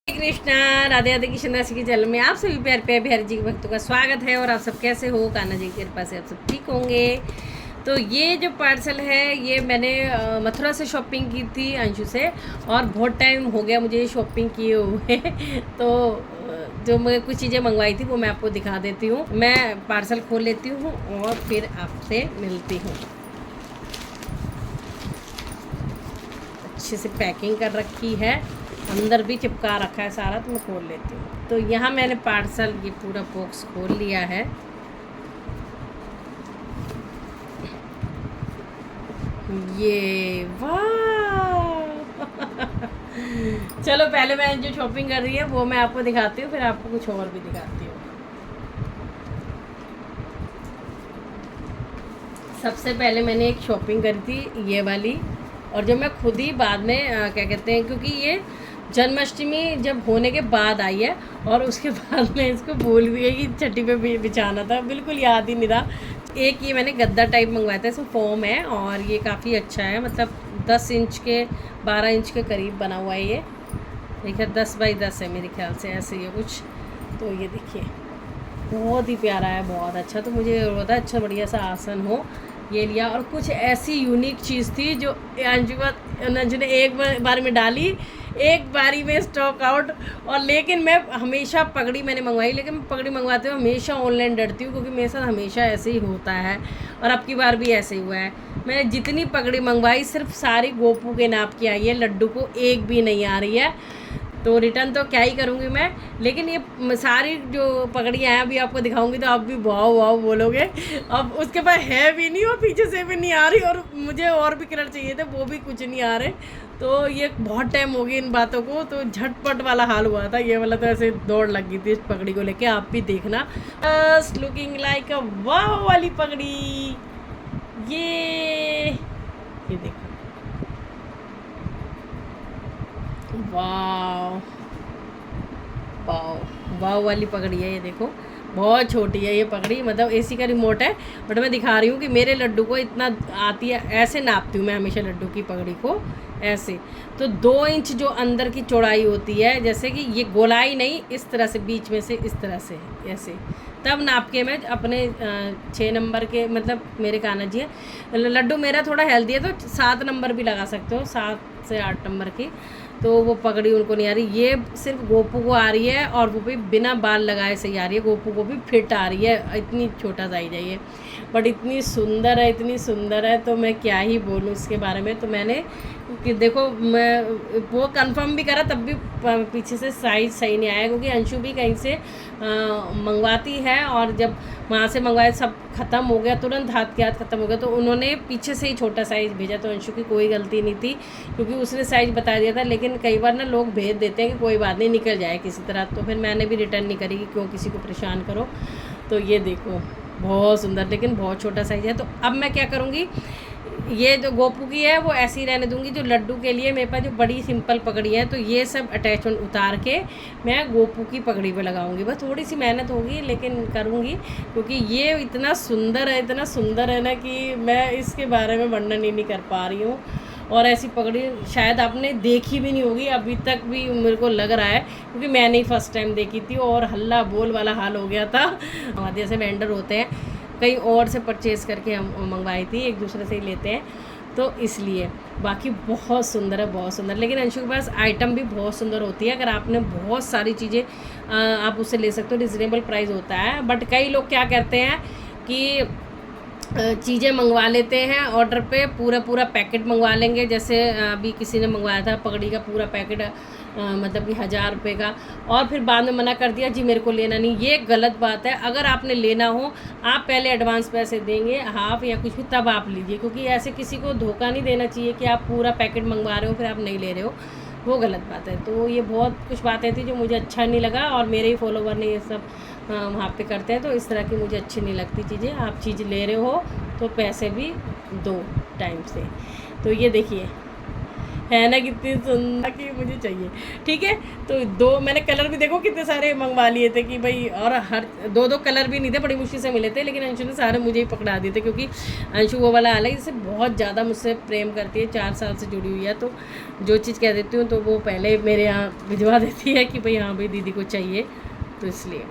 कृष्णा राधे राधे कृष्ण दास की चैनल में आप सभी प्यार पे बिहारी जी के भक्तों का स्वागत है। और आप सब कैसे हो? कान्हा जी की कृपा से आप सब ठीक होंगे। तो ये जो पार्सल है ये मैंने मथुरा से शॉपिंग की थी अंशु से, और बहुत टाइम हो गया मुझे शॉपिंग किए हुए तो जो मैं कुछ चीज़ें मंगवाई थी वो मैं आपको दिखा देती हूँ। मैं पार्सल खोल लेती हूँ और फिर आपसे मिलती हूँ। अच्छे से पैकिंग कर रखी है, अंदर भी चिपका रखा है सारा, तो मैं खोल लेती हूँ। तो यहाँ मैंने पार्सल ये पूरा बॉक्स खोल लिया है। ये वाह चलो पहले मैं जो शॉपिंग कर रही है वो मैं आपको दिखाती हूँ, फिर आपको कुछ और भी दिखाती हूँ। सबसे पहले मैंने एक शॉपिंग करी थी ये वाली, और जो मैं खुद ही बाद में क्या कहते हैं, क्योंकि ये जन्माष्टमी जब होने के बाद आई है और उसके बाद मैं इसको भूल भी गई कि छठी पे बिछाना था, बिल्कुल याद ही नहीं रहा। एक ये मैंने गद्दा टाइप मंगवाया था, इसमें फोम है और ये काफ़ी अच्छा है, मतलब 10 इंच के 12 इंच के करीब बना हुआ है। ये देखिए 10 बाई 10 है मेरे ख्याल से, ऐसे ही कुछ। तो ये देखिए बहुत ही प्यारा है, बहुत अच्छा। तो मुझे बहुत अच्छा बढ़िया सा आसन हो ये लिया। और कुछ ऐसी यूनिक चीज़ थी जो अंजू ने एक बार में डाली, एक बारी में स्टॉक आउट। और लेकिन मैं हमेशा पगड़ी मैंने मंगवाई, लेकिन मैं पगड़ी मंगवाते हुए हमेशा ऑनलाइन डरती हूँ, क्योंकि मेरे साथ हमेशा ऐसे ही होता है और अब की बार भी ऐसे ही हुआ है। मैंने जितनी पगड़ी मंगवाई सिर्फ सारी गोपू के नाप की आई है, लड्डू को एक भी नहीं आ रही है। तो रिटर्न तो क्या ही करूँगी मैं, लेकिन ये सारी जो पगड़ियाँ हैं अभी आपको दिखाऊंगी तो आप भी वाव वाव बोलोगे। अब उसके पास है भी नहीं और पीछे से भी नहीं आ रही, और मुझे और भी कलर चाहिए थे वो भी कुछ नहीं आ रहे। तो ये बहुत टाइम हो गई इन बातों को, तो झटपट वाला हाल हुआ था ये वाला। तो ऐसे दौड़ लग गई थी इस पगड़ी को लेके, आप भी देखना। बस लुकिंग लाइक अ वाव वाली पगड़ी। ये देखो, वाव वाव वाव वाली पगड़ी है ये देखो। बहुत छोटी है ये पगड़ी, मतलब एसी का रिमोट है, बट मैं दिखा रही हूँ कि मेरे लड्डू को इतना आती है। ऐसे नापती हूँ मैं हमेशा लड्डू की पगड़ी को, ऐसे। तो 2 इंच जो अंदर की चौड़ाई होती है, जैसे कि ये गोलाई नहीं, इस तरह से बीच में से इस तरह से ऐसे, तब नाप के मैं अपने 6 नंबर के, मतलब मेरे कान्हा जी है लड्डू मेरा थोड़ा हेल्दी है तो 7 नंबर भी लगा सकते हो, 7 से 8 नंबर की। तो वो पगड़ी उनको नहीं आ रही, ये सिर्फ गोपू को आ रही है, और वो भी बिना बाल लगाए सही आ रही है। गोपू को भी फिट आ रही है, इतनी छोटा साइज है ये, बट इतनी सुंदर है, इतनी सुंदर है, तो मैं क्या ही बोलूँ इसके बारे में। तो मैंने कि देखो, मैं वो कंफर्म भी करा तब भी पीछे से साइज़ सही नहीं आया, क्योंकि अंशु भी कहीं से मंगवाती है, और जब वहाँ से मंगवाए सब ख़त्म हो गया, तुरंत हाथ के हाथ ख़त्म हो गया, तो उन्होंने पीछे से ही छोटा साइज़ भेजा। तो अंशु की कोई गलती नहीं थी, क्योंकि उसने साइज़ बता दिया था। लेकिन कई बार ना लोग भेज देते हैं कि कोई बात नहीं, निकल जाए किसी तरह, तो फिर मैंने भी रिटर्न नहीं करी कि क्यों किसी को परेशान करो। तो ये देखो बहुत सुंदर, लेकिन बहुत छोटा साइज़ है। तो अब मैं क्या करूँगी, ये जो गोपू की है वो ऐसे ही रहने दूंगी। जो लड्डू के लिए मेरे पास जो बड़ी सिंपल पगड़ी है, तो ये सब अटैचमेंट उतार के मैं गोपू की पगड़ी पे लगाऊंगी। बस थोड़ी सी मेहनत होगी लेकिन करूंगी, क्योंकि ये इतना सुंदर है, इतना सुंदर है ना, कि मैं इसके बारे में वर्णन ही नहीं कर पा रही हूँ। और ऐसी पगड़ी शायद आपने देखी भी नहीं होगी अभी तक भी, मेरे को लग रहा है, क्योंकि मैंने ही फर्स्ट टाइम देखी थी और हल्ला बोल वाला हाल हो गया था। हमारे जैसे वेंडर होते हैं, कहीं और से परचेज़ करके हम मंगवाई थी, एक दूसरे से ही लेते हैं, तो इसलिए। बाकी बहुत सुंदर है, बहुत सुंदर। लेकिन अंशु के पास आइटम भी बहुत सुंदर होती है, अगर आपने बहुत सारी चीज़ें आप उससे ले सकते हो, रिजनेबल प्राइस होता है। बट कई लोग क्या करते हैं कि चीज़ें मंगवा लेते हैं ऑर्डर पे, पूरा पैकेट मंगवा लेंगे। जैसे अभी किसी ने मंगवाया था पगड़ी का पूरा पैकेट, मतलब कि 1000 रुपये का, और फिर बाद में मना कर दिया जी मेरे को लेना नहीं। ये गलत बात है। अगर आपने लेना हो, आप पहले एडवांस पैसे देंगे, हाफ या कुछ भी, तब आप लीजिए, क्योंकि ऐसे किसी को धोखा नहीं देना चाहिए कि आप पूरा पैकेट मंगवा रहे हो फिर आप नहीं ले रहे हो, वो गलत बात है। तो ये बहुत कुछ बातें थी जो मुझे अच्छा नहीं लगा, और मेरे ही फॉलोवर ने ये सब वहाँ पे करते हैं, तो इस तरह की मुझे अच्छी नहीं लगती चीज़ें। आप चीज़ ले रहे हो तो पैसे भी दो टाइम से। तो ये देखिए है ना कितनी सुंदर कि मुझे चाहिए। ठीक है, तो दो मैंने कलर भी देखो कितने सारे मंगवा लिए थे कि भाई, और हर दो दो कलर भी नहीं थे, बड़ी मुश्किल से मिले थे, लेकिन अंशु ने सारे मुझे ही पकड़ा दिए थे, क्योंकि अंशु वो वाला आला जिससे बहुत ज़्यादा मुझसे प्रेम करती है, 4 साल से जुड़ी हुई है, तो जो चीज़ कह देती हूँ तो वो पहले मेरे यहाँ भिजवा देती है कि भाई हाँ भाई दीदी को चाहिए, तो इसलिए।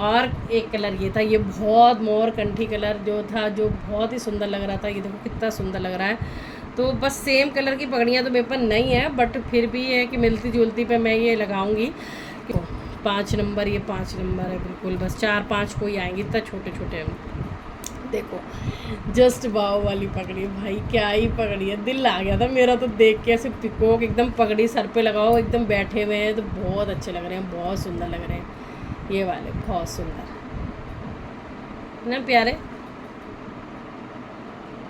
और एक कलर ये था, ये बहुत मोर कंठी कलर जो था, जो बहुत ही सुंदर लग रहा था। ये देखो कितना सुंदर लग रहा है। तो बस सेम कलर की पगड़ियाँ तो मेरे पास नहीं है, बट फिर भी है कि मिलती जुलती पे मैं ये लगाऊंगी। 5 नंबर, ये 5 नंबर है बिल्कुल, बस 4-5 कोई आएंगे, इतना छोटे छोटे हैं। देखो जस्ट वाव वाली पगड़ी, भाई क्या ही पगड़ी है, दिल आ गया था मेरा तो देख के। ऐसे पिकोक एकदम पगड़ी सर पे लगाओ, एकदम बैठे हुए हैं, तो बहुत अच्छे लग रहे हैं, बहुत सुंदर लग रहे हैं ये वाले, बहुत सुंदर ना, प्यारे।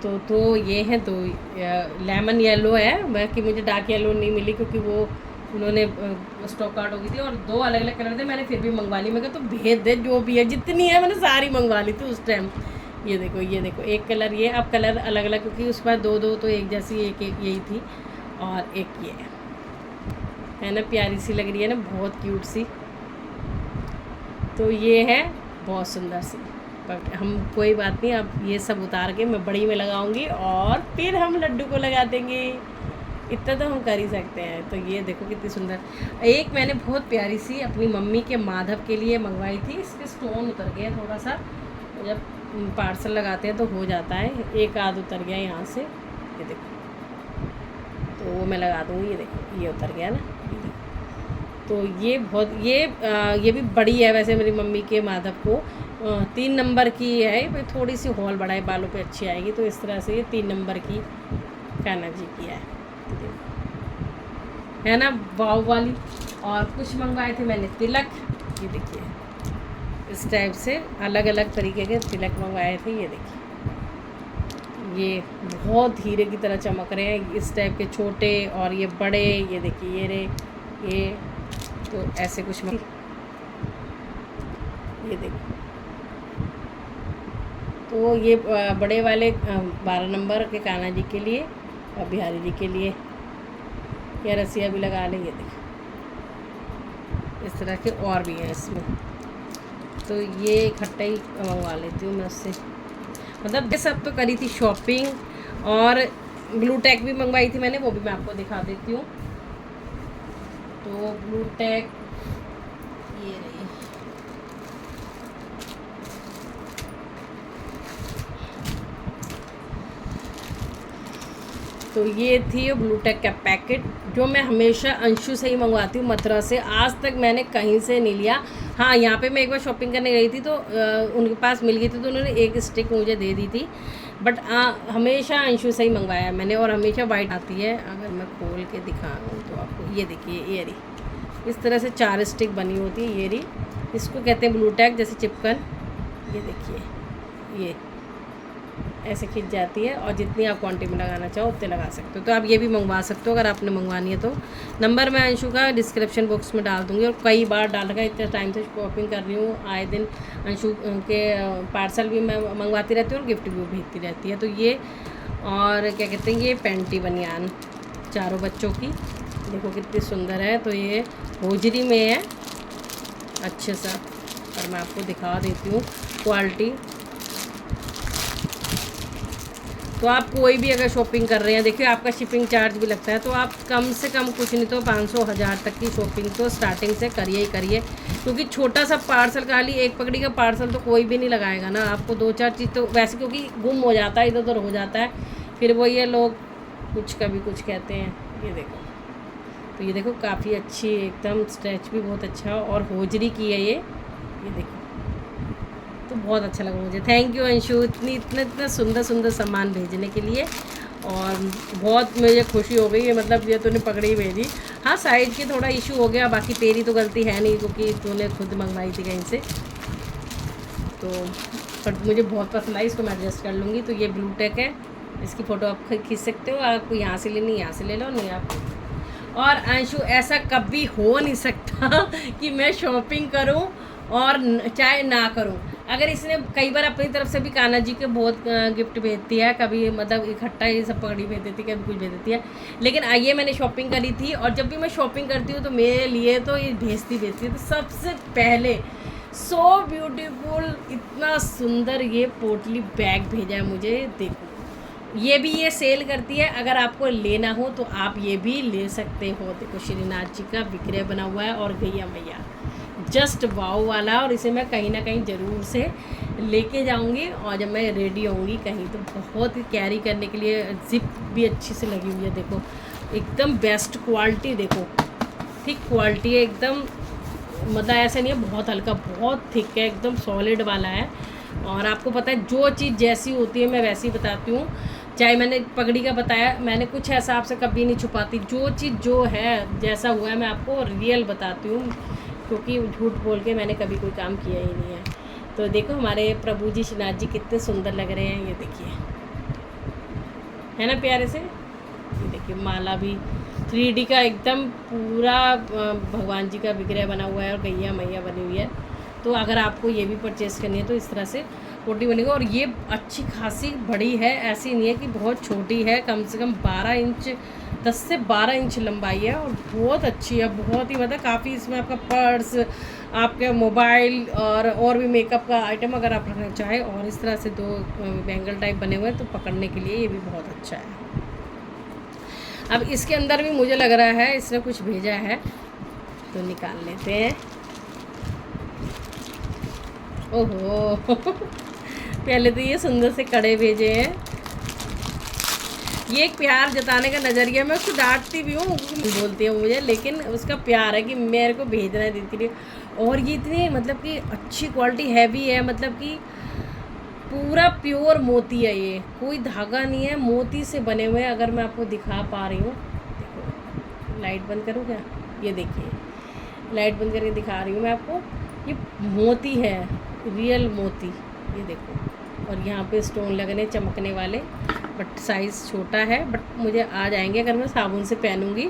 तो ये हैं, तो लेमन येलो है, बाकी मुझे डार्क येलो नहीं मिली, क्योंकि वो उन्होंने स्टॉक आउट हो गई थी, और 2 अलग अलग कलर थे, मैंने फिर भी मंगवा ली। मैं कहा तो भेज दे, जो भी है जितनी है मैंने सारी मंगवा ली थी उस टाइम। ये देखो, ये देखो, एक कलर ये, अब कलर अलग अलग, क्योंकि उस पर 2-2 तो एक जैसी, एक यही थी, और एक ये है ना, प्यारी सी लग रही है ना, बहुत क्यूट सी। तो ये है बहुत सुंदर सी, बट हम कोई बात नहीं, अब ये सब उतार के मैं बड़ी में लगाऊंगी, और फिर हम लड्डू को लगा देंगे। इतना तो हम कर ही सकते हैं। तो ये देखो कितनी सुंदर। एक मैंने बहुत प्यारी सी अपनी मम्मी के माधव के लिए मंगवाई थी, इसके स्टोन उतर गए थोड़ा सा, जब पार्सल लगाते हैं तो हो जाता है, एक आध उतर गया यहाँ से, ये देखो, तो वो मैं लगा दूँगी। ये देखो ये उतर गया ना, तो ये बहुत, ये भी बड़ी है वैसे मेरी मम्मी के माधव को, 3 नंबर की है, थोड़ी सी हॉल बड़ा है, बालों पे अच्छी आएगी, तो इस तरह से ये 3 नंबर की कान्हा जी की है ना, वाव वाली। और कुछ मंगवाए थे मैंने तिलक, ये देखिए इस टाइप से अलग अलग तरीके के तिलक मंगवाए थे। ये देखिए, ये बहुत हीरे की तरह चमक रहे हैं, इस टाइप के छोटे और ये बड़े। ये देखिए ये रे, ये तो ऐसे कुछ ये देखो, तो ये बड़े वाले 12 नंबर के कान्हा जी के लिए और बिहारी जी के लिए, या रसिया भी लगा लेंगे। देखो इस तरह के और भी हैं इसमें, तो ये इकट्ठा ही मंगवा लेती हूँ मैं उससे। मतलब ये सब तो करी थी शॉपिंग, और ग्लू टैग भी मंगवाई थी मैंने, वो भी मैं आपको दिखा देती हूँ। तो ग्लू टैग ये रही, तो ये थी ब्लू टेक का पैकेट, जो मैं हमेशा अंशु से ही मंगवाती हूँ, मथुरा से। आज तक मैंने कहीं से नहीं लिया। हाँ, यहाँ पे मैं एक बार शॉपिंग करने गई थी, तो उनके पास मिल गई थी, तो उन्होंने एक स्टिक मुझे दे दी थी, बट हमेशा अंशु से ही मंगवाया मैंने, और हमेशा वाइट आती है। अगर मैं खोल के दिखाऊँ तो आपको, ये देखिए ये रही, इस तरह से 4 स्टिक बनी होती है, ये रही, इसको कहते हैं ब्लू टैग, जैसे चिपकन। ये देखिए ये ऐसे खिंच जाती है, और जितनी आप क्वांटिटी में लगाना चाहो उतने लगा सकते हो। तो आप ये भी मंगवा सकते हो अगर आपने मंगवानी है तो। नंबर मैं अंशु का डिस्क्रिप्शन बॉक्स में डाल दूँगी, और कई बार डाल रखा है, इतने टाइम से शॉपिंग कर रही हूँ, आए दिन अंशु के पार्सल भी मैं मंगवाती रहती हूँ और गिफ्ट भी भेजती रहती है। तो ये, और क्या कहते हैं, ये पैंटी बनियान चारों बच्चों की, देखो कितनी सुंदर है। तो ये होजरी में है अच्छे सा, और मैं आपको दिखा देती हूँ क्वालिटी। तो आप कोई भी अगर शॉपिंग कर रहे हैं, देखिए आपका शिपिंग चार्ज भी लगता है, तो आप कम से कम कुछ नहीं तो 500-1000 तक की शॉपिंग तो स्टार्टिंग से करिए ही करिए, क्योंकि छोटा सा पार्सल, खाली एक पगड़ी का पार्सल तो कोई भी नहीं लगाएगा ना आपको। 2-4 चीज़ तो वैसे, क्योंकि गुम हो जाता है, इधर उधर हो जाता है, फिर वो ये लोग कुछ कभी कुछ कहते हैं। ये देखो, तो ये देखो काफ़ी अच्छी, एकदम स्ट्रेच भी बहुत अच्छा, और होजरी की है ये देखो, तो बहुत अच्छा लगा मुझे। थैंक यू अंशु, इतना सुंदर सुंदर सामान भेजने के लिए, और बहुत मुझे खुशी हो गई है। मतलब ये तूने पगड़ी भेजी, हाँ साइज की थोड़ा इशू हो गया, बाकी तेरी तो गलती है नहीं, क्योंकि तूने खुद मंगवाई थी कहीं से, तो बट मुझे बहुत पसंद आई, इसको मैं एडजस्ट कर लूँगी। तो ये ब्लू टेक है, इसकी फ़ोटो आप खींच सकते हो, आपको यहाँ से लेनी यहाँ से ले लो, नहीं आप। और अंशु, ऐसा कभी हो नहीं सकता कि मैं शॉपिंग करूं और चाहे ना करूं, अगर इसने कई बार अपनी तरफ से भी कान्हा जी के बहुत गिफ्ट भेजती है, कभी मतलब इकट्ठा ये सब पगड़ी भेज देती है, कभी कुछ भेज देती है। लेकिन आइए मैंने शॉपिंग करी थी, और जब भी मैं शॉपिंग करती हूँ तो मेरे लिए तो ये भेजती है। तो सबसे पहले सो ब्यूटीफुल, इतना सुंदर ये पोटली बैग भेजा है मुझे। देखो ये भी ये सेल करती है, अगर आपको लेना हो तो आप ये भी ले सकते हो। देखो श्रीनाथ जी का विग्रह बना हुआ है और गैया मैया, जस्ट वाव वाला। और इसे मैं कहीं ना कहीं ज़रूर से लेके जाऊंगी, और जब मैं रेडी होंगी कहीं तो बहुत ही कैरी करने के लिए। जिप भी अच्छी से लगी हुई है, देखो एकदम बेस्ट क्वालिटी। देखो थिक क्वालिटी है एकदम, मतलब ऐसा नहीं है बहुत हल्का, बहुत थिक है, एकदम सॉलिड वाला है। और आपको पता है जो चीज़ जैसी होती है मैं वैसी बताती हूँ। चाहे मैंने पगड़ी का बताया, मैंने कुछ ऐसा आपसे कभी नहीं छुपाती, जो चीज़ जो है जैसा हुआ है मैं आपको रियल बताती हूँ, क्योंकि झूठ बोल के मैंने कभी कोई काम किया ही नहीं है। तो देखो हमारे प्रभु जी श्रीनाथ जी कितने सुंदर लग रहे हैं, ये देखिए, है ना प्यारे से। ये देखिए माला भी 3D का एकदम पूरा भगवान जी का विग्रह बना हुआ है और गैया मैया बनी हुई है। तो अगर आपको ये भी परचेज़ करनी है तो इस तरह से पोटी बनेगी। और ये अच्छी खासी बड़ी है, ऐसी नहीं है कि बहुत छोटी है, कम से कम 12 इंच, 10 से 12 इंच लंबाई है, और बहुत अच्छी है, बहुत ही मतलब काफ़ी। इसमें आपका पर्स, आपके मोबाइल और भी मेकअप का आइटम अगर आप रखना चाहें, और इस तरह से 2 बैंगल टाइप बने हुए हैं तो पकड़ने के लिए ये भी बहुत अच्छा है। अब इसके अंदर भी मुझे लग रहा है इसने कुछ भेजा है, तो निकाल लेते हैं। ओहो पहले तो ये सुंदर से कड़े भेजे हैं। ये एक प्यार जताने का नज़रिया, मैं उसको डांटती भी हूँ, बोलती है मुझे, लेकिन उसका प्यार है कि मेरे को भेजना है दीदी के लिए। और ये इतनी मतलब कि अच्छी क्वालिटी हैवी है, मतलब कि पूरा प्योर मोती है, ये कोई धागा नहीं है, मोती से बने हुए हैं। अगर मैं आपको दिखा पा रही हूँ, देखो लाइट बंद करूँ क्या, ये देखिए लाइट बंद करके दिखा रही हूँ मैं आपको। ये मोती है, रियल मोती, ये देखो। और यहाँ पे स्टोन लगने चमकने वाले, बट साइज़ छोटा है, बट मुझे आ जाएंगे अगर मैं साबुन से पहनूंगी।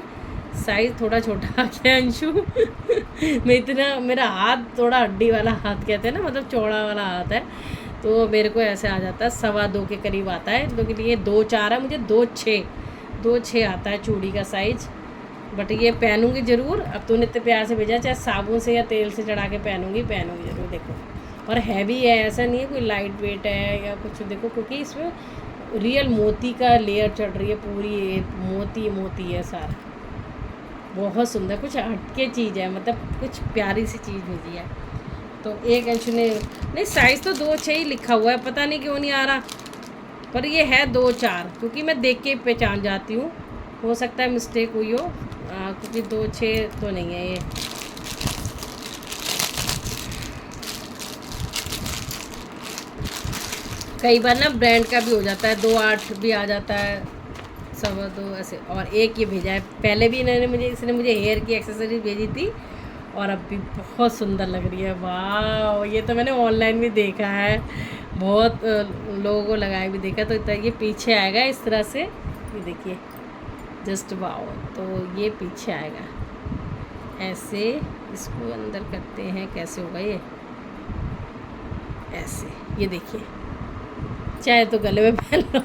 साइज़ थोड़ा छोटा आ गया अंशु मैं इतना, मेरा हाथ थोड़ा हड्डी वाला हाथ कहते हैं ना, मतलब चौड़ा वाला हाथ है, तो मेरे को ऐसे आ जाता है, 2.25 के करीब आता है। लेकिन ये 2.4 है, मुझे 2.6 आता है चूड़ी का साइज़। बट ये पहनूंगी ज़रूर। अब तूने इतने प्यार से भेजा, चाहे साबुन से या तेल से चढ़ा के पहनूंगी ज़रूर। देखो और हैवी है, ऐसा नहीं है कोई लाइट वेट है या कुछ। देखो क्योंकि इसमें रियल मोती का लेयर चढ़ रही है, पूरी मोती मोती है सारा, बहुत सुंदर, कुछ हटके चीज़ है, मतलब कुछ प्यारी सी चीज़ भेजी है। तो एक अंश ने नहीं, साइज़ तो 2.6 ही लिखा हुआ है, पता नहीं क्यों नहीं आ रहा, पर ये है 2.4, क्योंकि मैं देख के पहचान जाती हूँ। हो सकता है मिस्टेक हुई हो, क्योंकि 2.6 तो नहीं है ये। कई बार ना ब्रांड का भी हो जाता है, 2.8 भी आ जाता है, 2.25 ऐसे। और एक ये भेजा है, पहले भी इसने मुझे हेयर की एक्सेसरीज भेजी थी, और अब भी बहुत सुंदर लग रही है। वाह, ये तो मैंने ऑनलाइन भी देखा है, बहुत लोगों को लगाए भी देखा। तो ये पीछे आएगा इस तरह से, ये देखिए, जस्ट वाओ। तो ये पीछे आएगा ऐसे, इसको अंदर करते हैं, कैसे होगा ये, ऐसे, ये देखिए। चाहे तो गले में पहन लो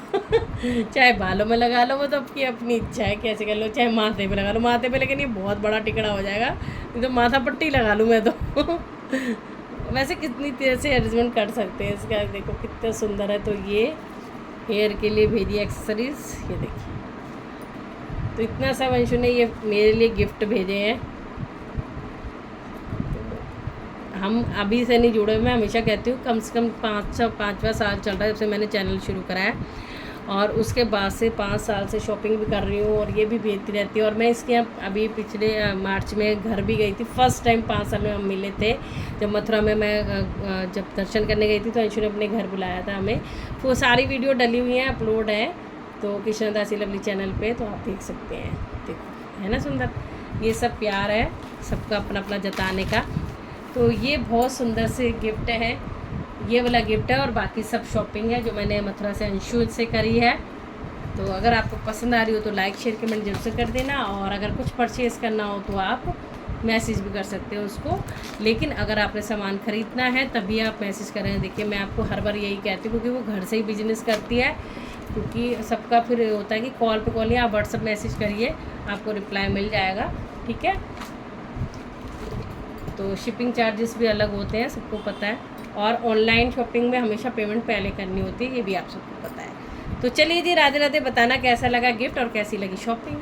चाहे बालों में लगा लो, वो तो आपकी अपनी इच्छा है कैसे कर लो, चाहे माथे पे लगा लो, माथे पे, लेकिन ये बहुत बड़ा टिकड़ा हो जाएगा, नहीं तो माथा पट्टी लगा लूँ मैं तो वैसे कितनी तेज़ से एडजस्टमेंट कर सकते हैं इसका, देखो कितना सुंदर है। तो ये हेयर के लिए भेजी एक्सेसरीज, ये देखिए। तो इतना सा वंशु ने ये मेरे लिए गिफ्ट भेजे हैं। हम अभी से नहीं जुड़े, मैं हमेशा कहती हूँ कम से कम 5वां साल चल रहा है जब से मैंने चैनल शुरू करा है, और उसके बाद से 5 साल से शॉपिंग भी कर रही हूँ, और ये भी भेजती रहती है। और मैं इसके यहाँ अभी पिछले मार्च में घर भी गई थी, फर्स्ट टाइम 5 साल में हम मिले थे, जब मथुरा में मैं जब दर्शन करने गई थी, तो अंशु ने अपने घर बुलाया था हमें। वो सारी वीडियो डली हुई हैं, अपलोड है, तो कृष्णा दासी लवली चैनल पे, तो आप देख सकते हैं। देखो है ना सुंदर, ये सब प्यार है सबका अपना अपना जताने का। तो ये बहुत सुंदर से गिफ्ट है, ये वाला गिफ्ट है, और बाकी सब शॉपिंग है जो मैंने मथुरा से अंशु से करी है। तो अगर आपको पसंद आ रही हो तो लाइक शेयर कमेंट जरूर से कर देना, और अगर कुछ परचेज़ करना हो तो आप मैसेज भी कर सकते हो उसको। लेकिन अगर आपने सामान ख़रीदना है तभी आप मैसेज करें। देखिए मैं आपको हर बार यही कहती हूँ, क्योंकि वो घर से ही बिजनेस करती है, क्योंकि सबका फिर होता है कि कॉल पे कॉल, या आप व्हाट्सअप मैसेज करिए, आपको रिप्लाई मिल जाएगा, ठीक है। तो शिपिंग चार्जेस भी अलग होते हैं, सबको पता है। और ऑनलाइन शॉपिंग में हमेशा पेमेंट पहले करनी होती है, ये भी आप सबको पता है। तो चलिए जी, राधे राधे। बताना कैसा लगा गिफ्ट और कैसी लगी शॉपिंग।